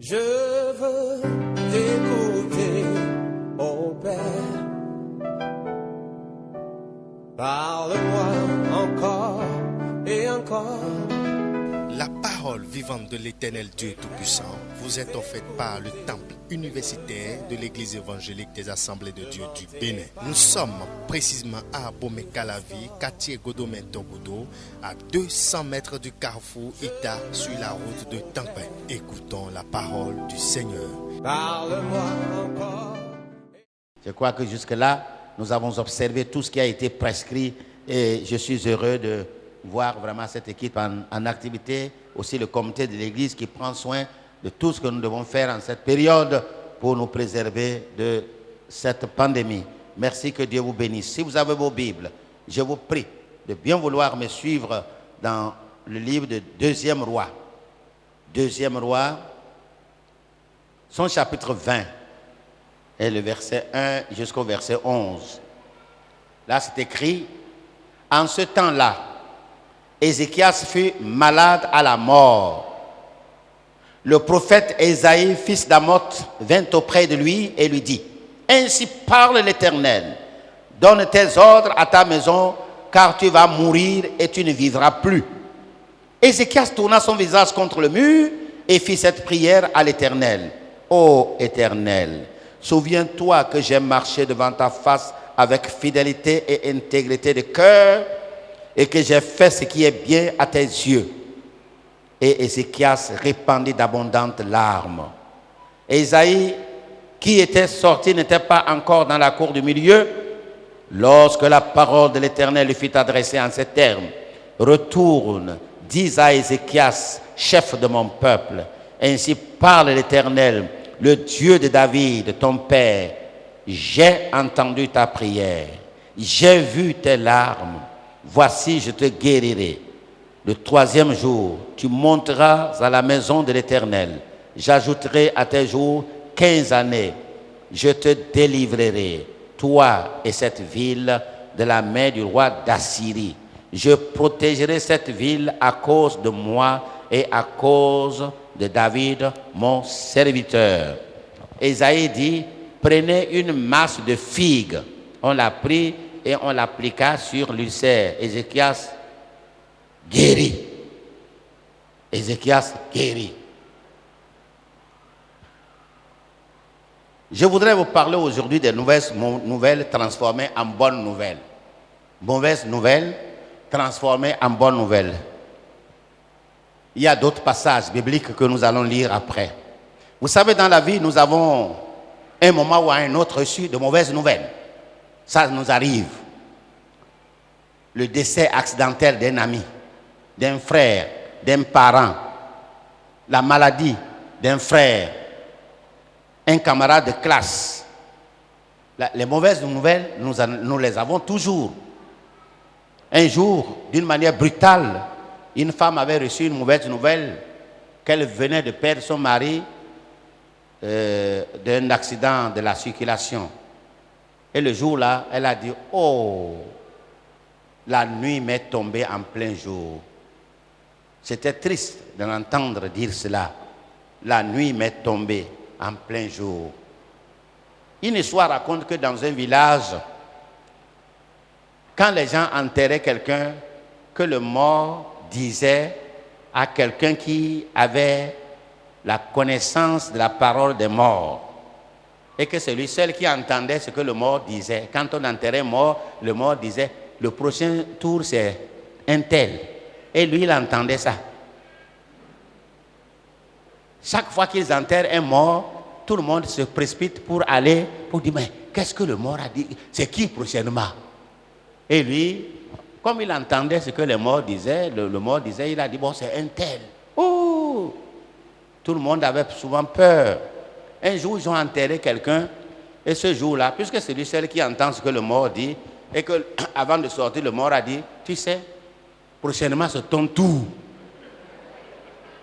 Je veux t'écouter, ô Père. Parle-moi encore et encore. La parole vivante de l'Éternel Dieu Tout-Puissant vous est offerte par le temple universitaire de l'Église évangélique des Assemblées de Dieu du Bénin. Nous sommes précisément à Bomé-Calavi, quartier Godomé-Togodo, à 200 mètres du carrefour Ita sur la route de Tampin. Écoutons la parole du Seigneur. Parle-moi encore. Je crois que jusque-là, nous avons observé tout ce qui a été prescrit et je suis heureux de voir vraiment cette équipe en activité, aussi le comité de l'Église qui prend soin de tout ce que nous devons faire en cette période pour nous préserver de cette pandémie. Merci, que Dieu vous bénisse. Si vous avez vos Bibles, je vous prie de bien vouloir me suivre dans le livre de Deuxième Roi. Deuxième Roi, son chapitre 20, et le verset 1 jusqu'au verset 11. Là, c'est écrit, « En ce temps-là, Ézéchias fut malade à la mort. Le prophète Ésaïe, fils d'Amoth, vint auprès de lui et lui dit, « Ainsi parle l'Éternel, donne tes ordres à ta maison, car tu vas mourir et tu ne vivras plus. » Ézéchias tourna son visage contre le mur et fit cette prière à l'Éternel. « Ô Éternel, souviens-toi que j'ai marché devant ta face avec fidélité et intégrité de cœur, et que j'ai fait ce qui est bien à tes yeux. » Et Ézéchias répandit d'abondantes larmes. Ésaïe, qui était sorti, n'était pas encore dans la cour du milieu, lorsque la parole de l'Éternel lui fut adressée en ces termes. « Retourne, dis à Ézéchias, chef de mon peuple, ainsi parle l'Éternel, le Dieu de David, ton père. J'ai entendu ta prière, j'ai vu tes larmes. Voici, je te guérirai. Le troisième jour, tu monteras à la maison de l'Éternel. J'ajouterai à tes jours 15 années. Je te délivrerai, toi et cette ville, de la main du roi d'Assyrie. Je protégerai cette ville à cause de moi et à cause de David, mon serviteur. » Ésaïe dit, prenez une masse de figues. On l'a pris et on l'appliqua sur l'ulcère. Ézéchias guérit. Ézéchias guérit. Je voudrais vous parler aujourd'hui des nouvelles transformées en bonnes nouvelles. Mauvaises nouvelles transformées en bonnes nouvelles. Il y a d'autres passages bibliques que nous allons lire après. Vous savez, dans la vie, nous avons un moment ou un autre reçu de mauvaises nouvelles. Ça nous arrive. Le décès accidentel d'un ami, d'un frère, d'un parent, la maladie d'un frère, un camarade de classe. Les mauvaises nouvelles, nous les avons toujours. Un jour, d'une manière brutale, une femme avait reçu une mauvaise nouvelle qu'elle venait de perdre son mari d'un accident de la circulation. Et le jour-là, elle a dit, « Oh, la nuit m'est tombée en plein jour. » C'était triste de l'entendre dire cela. La nuit m'est tombée en plein jour. Une histoire raconte que dans un village, quand les gens enterraient quelqu'un, que le mort disait à quelqu'un qui avait la connaissance de la parole des morts, et que c'est lui seul qui entendait ce que le mort disait. Quand on enterrait un mort, le mort disait, le prochain tour c'est un tel. Et lui, il entendait ça. Chaque fois qu'ils enterrent un mort, tout le monde se précipite pour aller, pour dire, mais qu'est-ce que le mort a dit? C'est qui prochainement? Et lui, comme il entendait ce que le mort disait, le mort disait, il a dit, bon, c'est un tel. Oh! Tout le monde avait souvent peur. Un jour, ils ont enterré quelqu'un, et ce jour-là, puisque c'est lui seul qui entend ce que le mort dit, et qu'avant de sortir, le mort a dit, tu sais, prochainement c'est ton tour.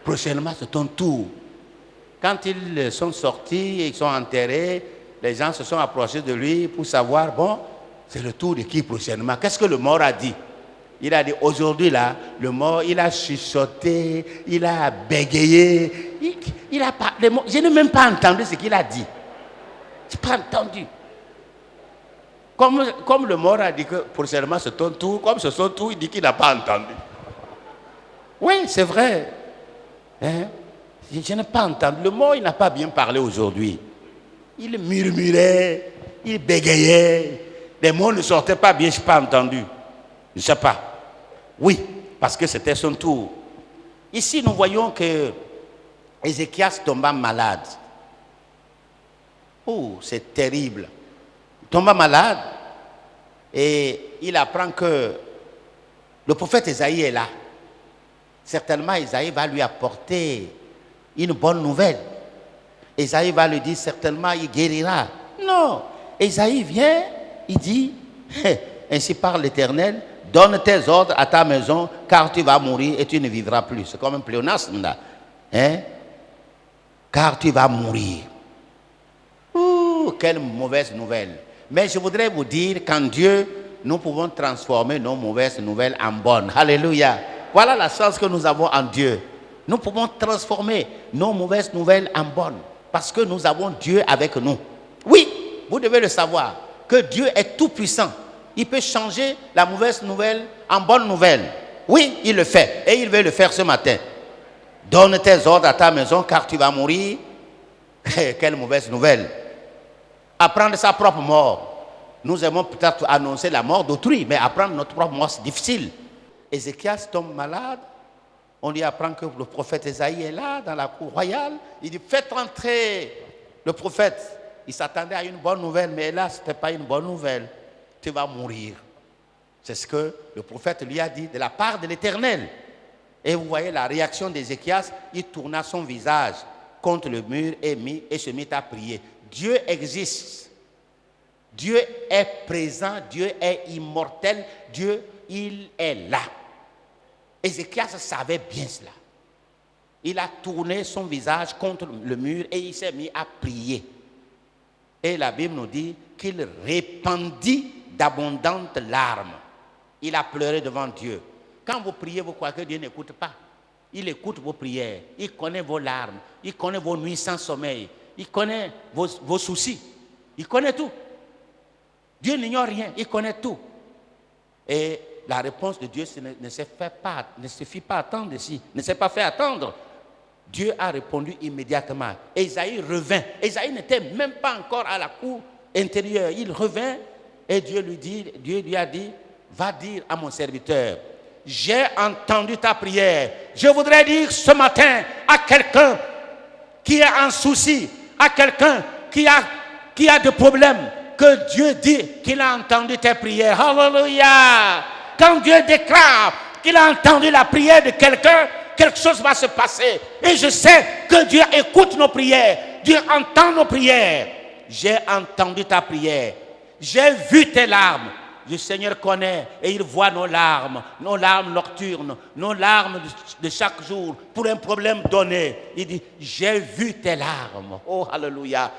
Prochainement c'est ton tour. Quand ils sont sortis et ils sont enterrés, les gens se sont approchés de lui pour savoir, bon, c'est le tour de qui prochainement? Qu'est-ce que le mort a dit? Il a dit, aujourd'hui là, le mort, il a chuchoté, il a bégayé, il a parlé. Je n'ai même pas entendu ce qu'il a dit. Je n'ai pas entendu. Comme le mort a dit que prochainement c'est ton tour, comme c'est son tour, il dit qu'il n'a pas entendu. Oui, c'est vrai. Hein? Je n'ai pas entendu. Le mort, il n'a pas bien parlé aujourd'hui. Il murmurait, il bégayait. Les mots ne sortaient pas bien, je n'ai pas entendu. Je ne sais pas. Oui, parce que c'était son tour. Ici, nous voyons que Ézéchias tomba malade. Oh, c'est terrible. Il tomba malade et il apprend que le prophète Ésaïe est là. Certainement, Ésaïe va lui apporter une bonne nouvelle. Ésaïe va lui dire, certainement, il guérira. Non, Ésaïe vient, il dit, ainsi parle l'Éternel, donne tes ordres à ta maison, car tu vas mourir et tu ne vivras plus. C'est comme un pléonasme là. Hein? Car tu vas mourir. Ouh, quelle mauvaise nouvelle. Mais je voudrais vous dire qu'en Dieu, nous pouvons transformer nos mauvaises nouvelles en bonnes. Alléluia. Voilà la chance que nous avons en Dieu. Nous pouvons transformer nos mauvaises nouvelles en bonnes. Parce que nous avons Dieu avec nous. Oui, vous devez le savoir, que Dieu est tout puissant. Il peut changer la mauvaise nouvelle en bonne nouvelle. Oui, il le fait. Et il veut le faire ce matin. Donne tes ordres à ta maison car tu vas mourir. Quelle mauvaise nouvelle. Apprendre sa propre mort. Nous aimons peut-être annoncer la mort d'autrui, mais apprendre notre propre mort, c'est difficile. Ézéchias tombe malade. On lui apprend que le prophète Ésaïe est là, dans la cour royale. Il dit, faites entrer le prophète. Il s'attendait à une bonne nouvelle, mais là, ce n'était pas une bonne nouvelle. Tu vas mourir. C'est ce que le prophète lui a dit de la part de l'Éternel. Et vous voyez la réaction d'Ézéchias, il tourna son visage contre le mur et se mit à prier. Dieu existe. Dieu est présent, Dieu est immortel, Dieu, il est là. Ézéchias savait bien cela. Il a tourné son visage contre le mur et il s'est mis à prier. Et la Bible nous dit qu'il répandit d'abondantes larmes. Il a pleuré devant Dieu. Quand vous priez, vous croyez que Dieu n'écoute pas. Il écoute vos prières. Il connaît vos larmes. Il connaît vos nuits sans sommeil. Il connaît vos soucis. Il connaît tout. Dieu n'ignore rien. Il connaît tout. Et la réponse de Dieu ne se fit pas attendre ici. Ne s'est pas fait attendre. Dieu a répondu immédiatement. Ésaïe revint. Ésaïe n'était même pas encore à la cour intérieure. Il revint et Dieu lui a dit, va dire à mon serviteur, j'ai entendu ta prière. Je voudrais dire ce matin à quelqu'un qui est en souci, à quelqu'un qui a des problèmes, que Dieu dit qu'il a entendu tes prières. Alléluia! Quand Dieu déclare qu'il a entendu la prière de quelqu'un, quelque chose va se passer. Et je sais que Dieu écoute nos prières. Dieu entend nos prières. J'ai entendu ta prière. J'ai vu tes larmes. Le Seigneur connaît et il voit nos larmes nocturnes, nos larmes de chaque jour pour un problème donné. Il dit, j'ai vu tes larmes. Oh, alléluia.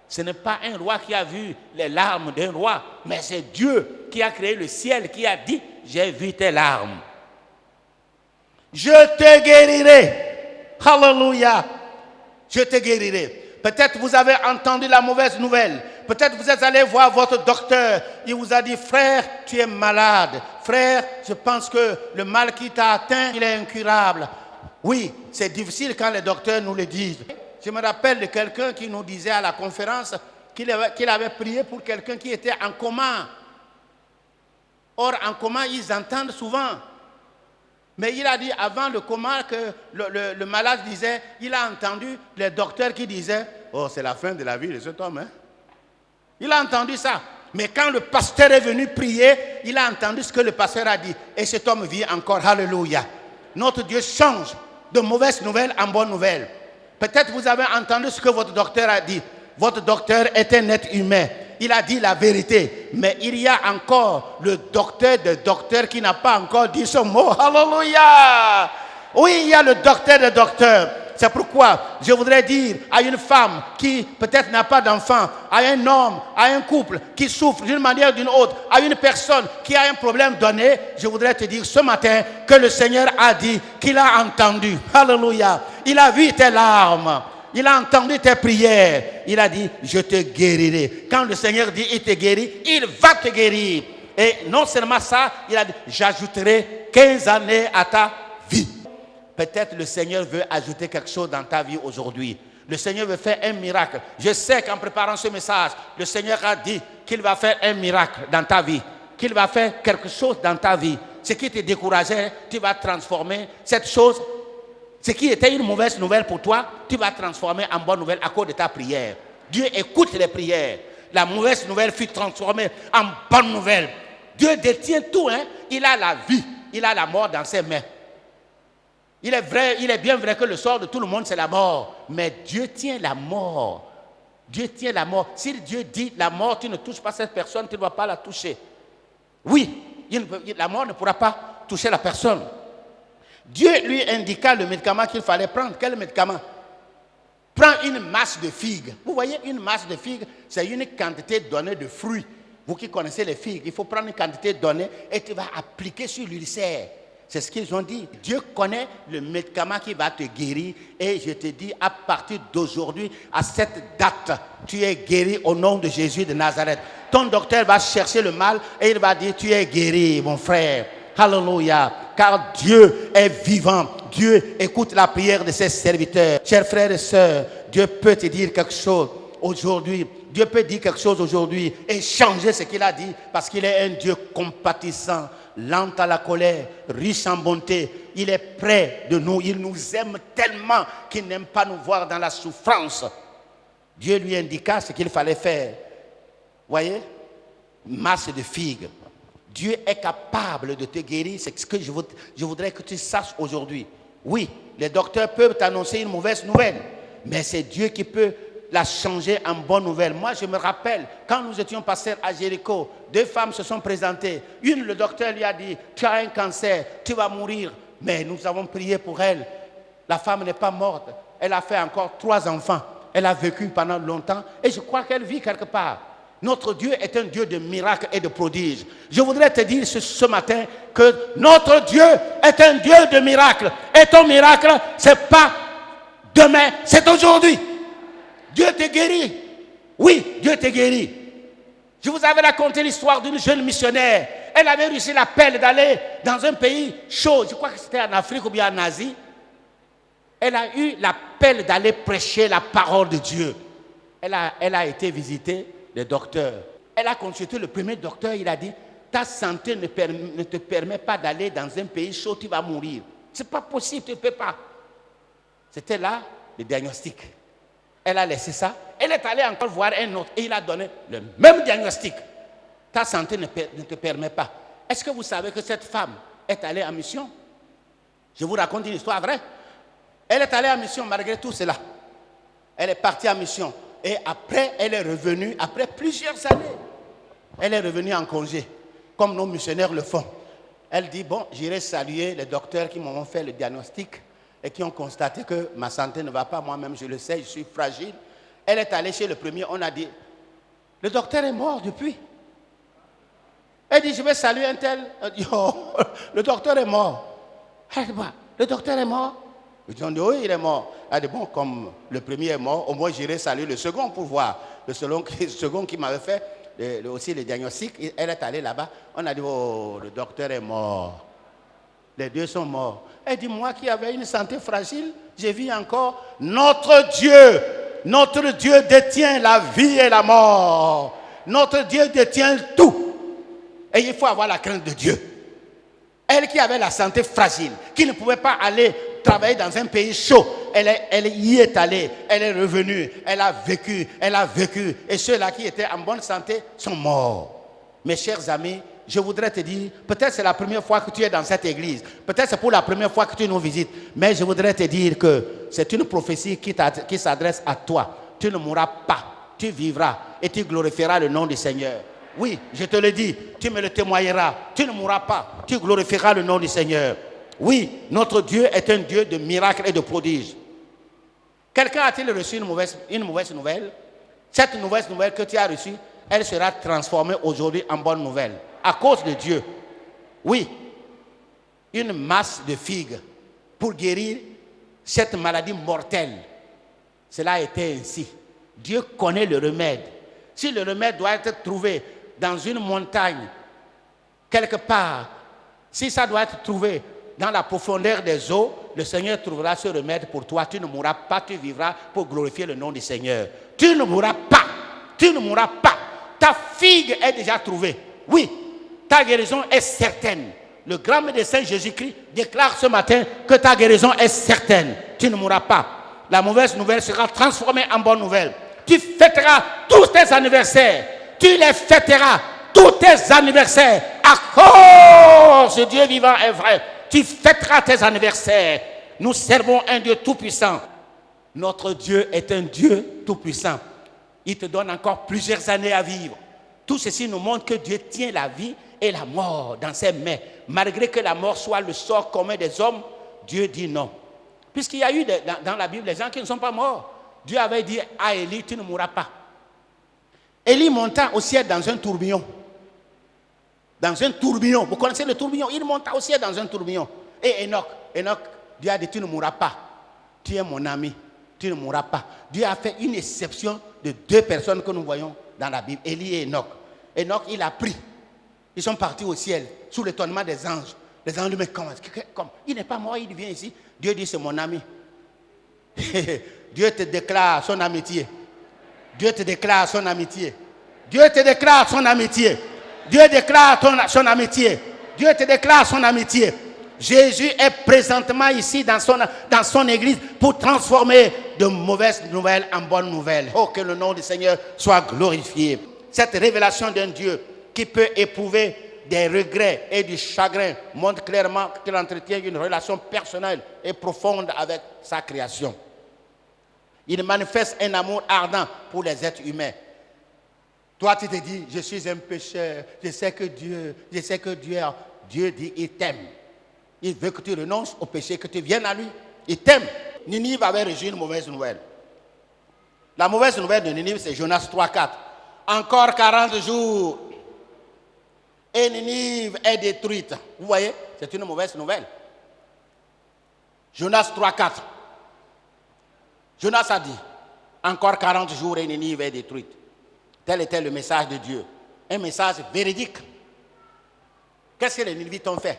Ce n'est pas un roi qui a vu les larmes d'un roi, mais c'est Dieu qui a créé le ciel, qui a dit, j'ai vu tes larmes. Je te guérirai. Alléluia. Je te guérirai. Peut-être vous avez entendu la mauvaise nouvelle. Peut-être vous êtes allé voir votre docteur. Il vous a dit, frère, tu es malade. Frère, je pense que le mal qui t'a atteint, il est incurable. Oui, c'est difficile quand les docteurs nous le disent. Je me rappelle de quelqu'un qui nous disait à la conférence qu'il avait prié pour quelqu'un qui était en coma. Or, en coma, ils entendent souvent. Mais il a dit avant le coma que le malade disait, il a entendu les docteurs qui disaient, oh, c'est la fin de la vie de cet homme. Hein? Il a entendu ça. Mais quand le pasteur est venu prier, il a entendu ce que le pasteur a dit. Et cet homme vit encore. Alléluia. Notre Dieu change de mauvaises nouvelles en bonnes nouvelles. Peut-être vous avez entendu ce que votre docteur a dit. Votre docteur est un être humain. Il a dit la vérité. Mais il y a encore le docteur des docteurs qui n'a pas encore dit ce mot. Alléluia. Oui, il y a le docteur des docteurs. C'est pourquoi je voudrais dire à une femme qui peut-être n'a pas d'enfant, à un homme, à un couple qui souffre d'une manière ou d'une autre, à une personne qui a un problème donné, je voudrais te dire ce matin que le Seigneur a dit qu'il a entendu. Alléluia. Il a vu tes larmes. Il a entendu tes prières. Il a dit, je te guérirai. Quand le Seigneur dit, il te guérit, il va te guérir. Et non seulement ça, il a dit, j'ajouterai 15 années à ta vie. Peut-être le Seigneur veut ajouter quelque chose dans ta vie aujourd'hui. Le Seigneur veut faire un miracle. Je sais qu'en préparant ce message, le Seigneur a dit qu'il va faire un miracle dans ta vie. Qu'il va faire quelque chose dans ta vie. Ce qui te décourageait, tu vas transformer cette chose. Ce qui était une mauvaise nouvelle pour toi, tu vas transformer en bonne nouvelle à cause de ta prière. Dieu écoute les prières. La mauvaise nouvelle fut transformée en bonne nouvelle. Dieu détient tout, hein? Il a la vie, il a la mort dans ses mains. Il est vrai, il est bien vrai que le sort de tout le monde c'est la mort, mais Dieu tient la mort. Dieu tient la mort. Si Dieu dit la mort, tu ne touches pas cette personne, tu ne vas pas la toucher. Oui, la mort ne pourra pas toucher la personne. Dieu lui indiqua le médicament qu'il fallait prendre. Quel médicament? Prends une masse de figues. Vous voyez, une masse de figues, c'est une quantité donnée de fruits. Vous qui connaissez les figues, il faut prendre une quantité donnée et tu vas appliquer sur l'ulcère. C'est ce qu'ils ont dit. Dieu connaît le médicament qui va te guérir. Et je te dis, à partir d'aujourd'hui, à cette date, tu es guéri au nom de Jésus de Nazareth. Ton docteur va chercher le mal et il va dire, tu es guéri, mon frère. Alléluia. Car Dieu est vivant. Dieu écoute la prière de ses serviteurs. Chers frères et sœurs, Dieu peut te dire quelque chose aujourd'hui. Dieu peut dire quelque chose aujourd'hui et changer ce qu'il a dit parce qu'il est un Dieu compatissant, lent à la colère, riche en bonté. Il est près de nous. Il nous aime tellement qu'il n'aime pas nous voir dans la souffrance. Dieu lui indiqua ce qu'il fallait faire. Voyez, masse de figues. Dieu est capable de te guérir. C'est ce que je voudrais que tu saches aujourd'hui. Oui, les docteurs peuvent t'annoncer une mauvaise nouvelle, mais c'est Dieu qui peut la changer en bonne nouvelle. Moi, je me rappelle, quand nous étions passés à Jéricho, 2 femmes se sont présentées. Une, le docteur lui a dit, tu as un cancer, tu vas mourir. Mais nous avons prié pour elle. La femme n'est pas morte. Elle a fait encore 3 enfants. Elle a vécu pendant longtemps et je crois qu'elle vit quelque part. Notre Dieu est un Dieu de miracles et de prodiges. Je voudrais te dire ce matin que notre Dieu est un Dieu de miracles. Et ton miracle, ce n'est pas demain, c'est aujourd'hui. Dieu te guérit. Oui, Dieu te guérit. Je vous avais raconté l'histoire d'une jeune missionnaire. Elle avait reçu l'appel d'aller dans un pays chaud. Je crois que c'était en Afrique ou bien en Asie. Elle a eu l'appel d'aller prêcher la parole de Dieu. Elle a été visiter le docteur. Elle a consulté le premier docteur. Il a dit, ta santé ne te permet pas d'aller dans un pays chaud, tu vas mourir. Ce n'est pas possible, tu ne peux pas. C'était là le diagnostic. Elle a laissé ça. Elle est allée encore voir un autre et il a donné le même diagnostic. Ta santé ne te permet pas. Est-ce que vous savez que cette femme est allée en mission? Je vous raconte une histoire vraie. Elle est allée en mission malgré tout cela. Elle est partie en mission. Et après, elle est revenue, après plusieurs années, elle est revenue en congé, comme nos missionnaires le font. Elle dit, bon, j'irai saluer les docteurs qui m'ont fait le diagnostic et qui ont constaté que ma santé ne va pas, moi-même je le sais, je suis fragile. Elle est allée chez le premier, on a dit, le docteur est mort depuis. Elle dit, je vais saluer un tel. Elle dit, oh, le docteur est mort. Elle dit, bah, le docteur est mort. Ils ont dit, oui, il est mort. Elle dit, bon, comme le premier est mort, au moins j'irai saluer le second pour voir. Le second qui m'avait fait aussi le diagnostic, elle est allée là-bas. On a dit, oh, le docteur est mort. Les 2 sont morts. Elle dit, moi qui avais une santé fragile, je vis encore. Notre Dieu détient la vie et la mort. Notre Dieu détient tout. Et il faut avoir la crainte de Dieu. Elle qui avait la santé fragile, qui ne pouvait pas aller travailler dans un pays chaud, elle y est allée, elle est revenue, elle a vécu. Et ceux-là qui étaient en bonne santé sont morts. Mes chers amis, je voudrais te dire, peut-être c'est la première fois que tu es dans cette église, peut-être c'est pour la première fois que tu nous visites, mais je voudrais te dire que c'est une prophétie qui s'adresse à toi. Tu ne mourras pas, tu vivras et tu glorifieras le nom du Seigneur. Oui, je te le dis, tu me le témoigneras, tu ne mourras pas, tu glorifieras le nom du Seigneur. Oui, notre Dieu est un Dieu de miracles et de prodiges. Quelqu'un a-t-il reçu une mauvaise nouvelle? Cette mauvaise nouvelle que tu as reçue, elle sera transformée aujourd'hui en bonne nouvelle. À cause de Dieu. Oui. Une masse de figues pour guérir cette maladie mortelle. Cela a été ainsi. Dieu connaît le remède. Si le remède doit être trouvé dans une montagne, quelque part, si ça doit être trouvé dans la profondeur des eaux, le Seigneur trouvera ce remède pour toi. Tu ne mourras pas, tu vivras pour glorifier le nom du Seigneur. Tu ne mourras pas. Tu ne mourras pas. Ta figue est déjà trouvée. Oui, ta guérison est certaine. Le grand médecin Jésus-Christ déclare ce matin que ta guérison est certaine. Tu ne mourras pas. La mauvaise nouvelle sera transformée en bonne nouvelle. Tu fêteras tous tes anniversaires. Tu les fêteras, tous tes anniversaires. À cause de Dieu vivant et vrai. Tu fêteras tes anniversaires. Nous servons un Dieu tout-puissant. Notre Dieu est un Dieu tout-puissant. Il te donne encore plusieurs années à vivre. Tout ceci nous montre que Dieu tient la vie et la mort dans ses mains. Malgré que la mort soit le sort commun des hommes, Dieu dit non. Puisqu'il y a eu dans la Bible des gens qui ne sont pas morts. Dieu avait dit à Élie, tu ne mourras pas. Élie monta au ciel dans un tourbillon. Dans un tourbillon. Vous connaissez le tourbillon? Il monta au ciel dans un tourbillon. Et Enoch, Dieu a dit, tu ne mourras pas. Tu es mon ami. Tu ne mourras pas. Dieu a fait une exception de deux personnes que nous voyons dans la Bible, Élie et Enoch. Enoch, il a pris. Ils sont partis au ciel sous l'étonnement des anges. Les anges lui disent, comme il n'est pas mort, il vient ici. Dieu dit, c'est mon ami. Dieu te déclare son amitié. Dieu te déclare son amitié. Dieu te déclare son amitié. Dieu déclare son amitié. Dieu te déclare son amitié. Jésus est présentement ici dans son église pour transformer de mauvaises nouvelles en bonnes nouvelles. Oh, que le nom du Seigneur soit glorifié. Cette révélation d'un Dieu qui peut éprouver des regrets et du chagrin montre clairement qu'il entretient une relation personnelle et profonde avec sa création. Il manifeste un amour ardent pour les êtres humains. Toi, tu te dis, je suis un pécheur, je sais que Dieu dit, il t'aime. Il veut que tu renonces au péché, que tu viennes à lui. Il t'aime. Ninive avait reçu une mauvaise nouvelle. La mauvaise nouvelle de Ninive, c'est Jonas 3,4. Encore 40 jours et Ninive est détruite. Vous voyez, c'est une mauvaise nouvelle. Jonas 3,4. Jonas a dit, encore 40 jours et Ninive est détruite. Tel était le message de Dieu. Un message véridique. Qu'est-ce que les Ninivites ont fait?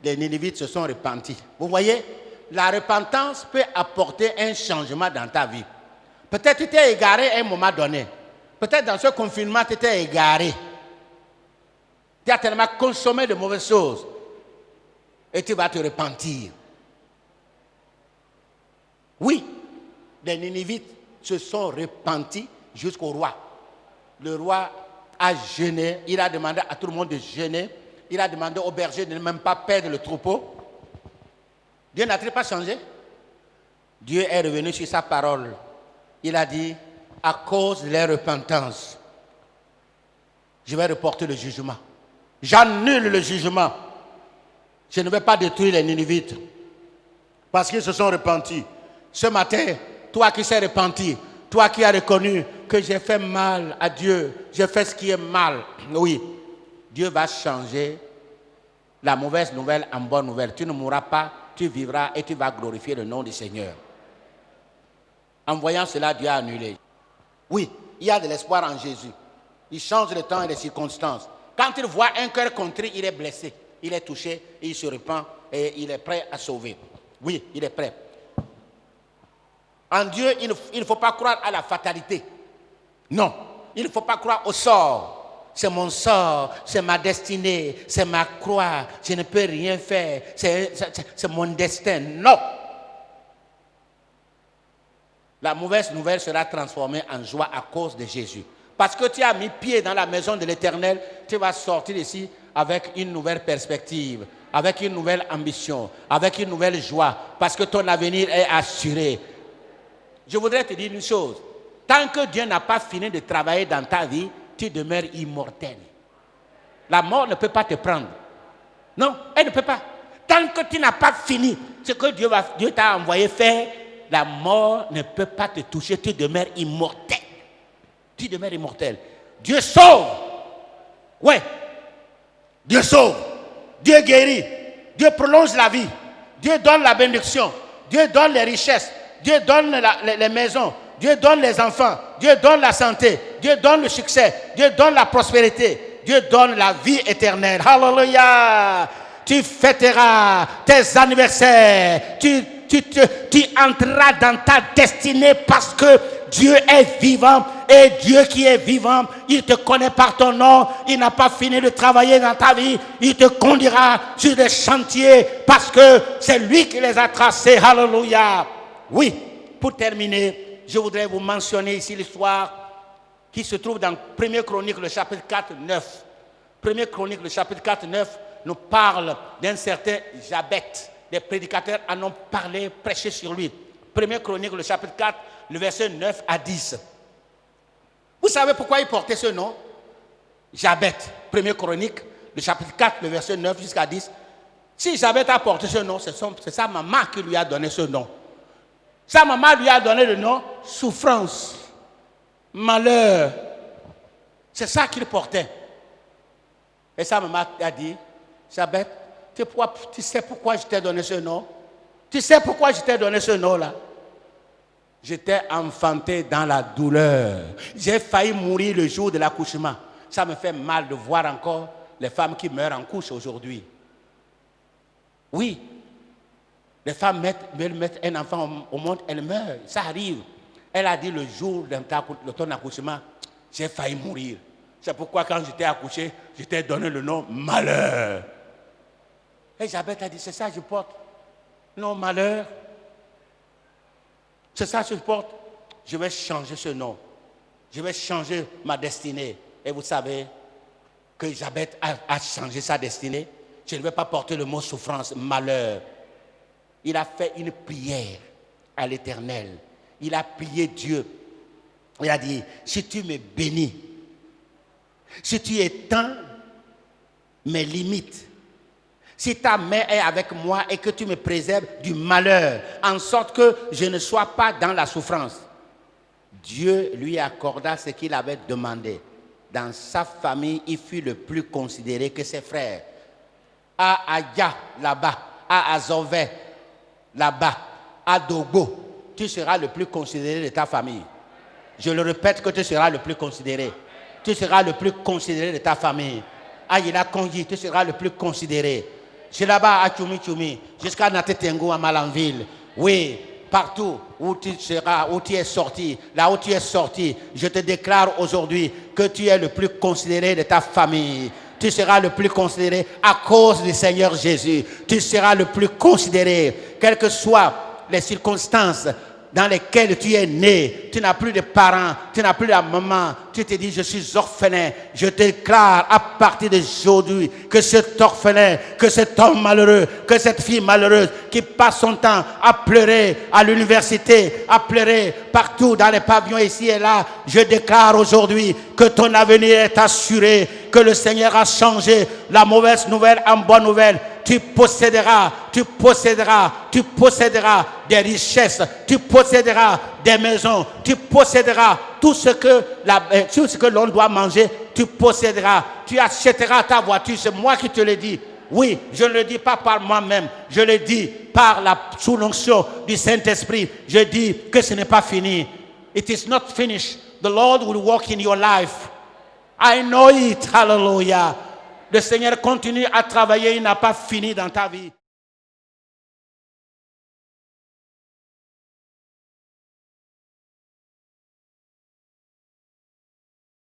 Les Ninivites se sont repentis. Vous voyez, la repentance peut apporter un changement dans ta vie. Peut-être tu t'es égaré à un moment donné. Peut-être dans ce confinement, tu t'es égaré. Tu as tellement consommé de mauvaises choses. Et tu vas te repentir. Oui, les Ninivites se sont repentis jusqu'au roi. Le roi a jeûné. Il a demandé à tout le monde de jeûner. Il a demandé aux bergers de ne même pas perdre le troupeau. Dieu n'a-t-il pas changé? Dieu est revenu sur sa parole. Il a dit, à cause de leur repentance, je vais reporter le jugement. J'annule le jugement. Je ne vais pas détruire les Ninivites parce qu'ils se sont repentis. Ce matin, toi qui s'es repenti, toi qui as reconnu que j'ai fait mal à Dieu, j'ai fait ce qui est mal, oui, Dieu va changer la mauvaise nouvelle en bonne nouvelle. Tu ne mourras pas, tu vivras et tu vas glorifier le nom du Seigneur. En voyant cela, Dieu a annulé. Oui, il y a de l'espoir en Jésus. Il change le temps et les circonstances. Quand il voit un cœur contrit, il est blessé, il est touché, il se repent et il est prêt à sauver. Oui, il est prêt. En Dieu, il ne faut pas croire à la fatalité. Non, il ne faut pas croire au sort. C'est mon sort, c'est ma destinée, c'est ma croix, je ne peux rien faire, c'est mon destin. Non. La mauvaise nouvelle sera transformée en joie à cause de Jésus. Parce que tu as mis pied dans la maison de l'Éternel, tu vas sortir d'ici avec une nouvelle perspective, avec une nouvelle ambition, avec une nouvelle joie, parce que ton avenir est assuré. Je voudrais te dire une chose. Tant que Dieu n'a pas fini de travailler dans ta vie, tu demeures immortel. La mort ne peut pas te prendre. Non, elle ne peut pas. Tant que tu n'as pas fini ce que Dieu t'a envoyé faire, la mort ne peut pas te toucher, tu demeures immortel. Tu demeures immortel. Dieu sauve. Ouais. Dieu sauve. Dieu guérit. Dieu prolonge la vie. Dieu donne la bénédiction. Dieu donne les richesses. Dieu donne les maisons. Dieu donne les enfants. Dieu donne la santé. Dieu donne le succès. Dieu donne la prospérité. Dieu donne la vie éternelle. Alléluia. Tu fêteras tes anniversaires. Tu entreras dans ta destinée parce que Dieu est vivant. Et Dieu qui est vivant, il te connaît par ton nom. Il n'a pas fini de travailler dans ta vie. Il te conduira sur des chantiers parce que c'est lui qui les a tracés. Alléluia. Oui, pour terminer, je voudrais vous mentionner ici l'histoire qui se trouve dans 1 Chronique, le chapitre 4, 9. 1 Chronique, le chapitre 4, 9 nous parle d'un certain Jabet. Les prédicateurs en ont parlé, prêché sur lui. 1 Chronique, le chapitre 4, le verset 9 à 10. Vous savez pourquoi il portait ce nom? Jabet, 1 Chronique, le chapitre 4, le verset 9 jusqu'à 10. Si Jabet a porté ce nom, c'est sa maman qui lui a donné ce nom. Sa maman lui a donné le nom souffrance, malheur. C'est ça qu'il portait. Et sa maman a dit, Jabet, tu sais pourquoi je t'ai donné ce nom? Tu sais pourquoi je t'ai donné ce nom-là? J'étais enfanté dans la douleur. J'ai failli mourir le jour de l'accouchement. Ça me fait mal de voir encore les femmes qui meurent en couche aujourd'hui. Oui. Les femmes veulent mettre un enfant au monde, elles meurent. Ça arrive. Elle a dit le jour de ton accouchement, j'ai failli mourir. C'est pourquoi quand j'étais accouché, je t'ai donné le nom malheur. Et Jabet a dit, c'est ça que je porte. Non, malheur. C'est ça que je porte. Je vais changer ce nom. Je vais changer ma destinée. Et vous savez que Jabet a changé sa destinée. Je ne vais pas porter le mot souffrance, malheur. Il a fait une prière à l'Éternel. Il a prié Dieu. Il a dit, si tu me bénis, si tu étends mes limites, si ta main est avec moi et que tu me préserves du malheur, en sorte que je ne sois pas dans la souffrance, Dieu lui accorda ce qu'il avait demandé. Dans sa famille, il fut le plus considéré que ses frères. À Aya, là-bas, à Azové, là-bas, à Dogo, tu seras le plus considéré de ta famille. Je le répète que tu seras le plus considéré. Tu seras le plus considéré de ta famille. À Yila Kongi, tu seras le plus considéré. Je là-bas à Tchoumi, jusqu'à Natetengo à Malanville. Oui, partout où tu seras, où tu es sorti, là où tu es sorti, je te déclare aujourd'hui que tu es le plus considéré de ta famille. Tu seras le plus considéré à cause du Seigneur Jésus. Tu seras le plus considéré, quelles que soient les circonstances dans lesquelles tu es né. Tu n'as plus de parents, tu n'as plus de maman. Tu te dis, je suis orphelin. Je déclare à partir d'aujourd'hui que cet orphelin, que cet homme malheureux, que cette fille malheureuse qui passe son temps à pleurer à l'université, à pleurer partout dans les pavillons ici et là, je déclare aujourd'hui que ton avenir est assuré, que le Seigneur a changé la mauvaise nouvelle en bonne nouvelle. Tu posséderas des richesses, tu posséderas des maisons, tu posséderas tout ce que l'on doit manger, tu posséderas, tu achèteras ta voiture, c'est moi qui te le dis. Oui, je ne le dis pas par moi-même, je le dis par la sous-onction du Saint-Esprit. Je dis que ce n'est pas fini. It is not finished. The Lord will work in your life. I know it. Hallelujah. Le Seigneur continue à travailler, il n'a pas fini dans ta vie.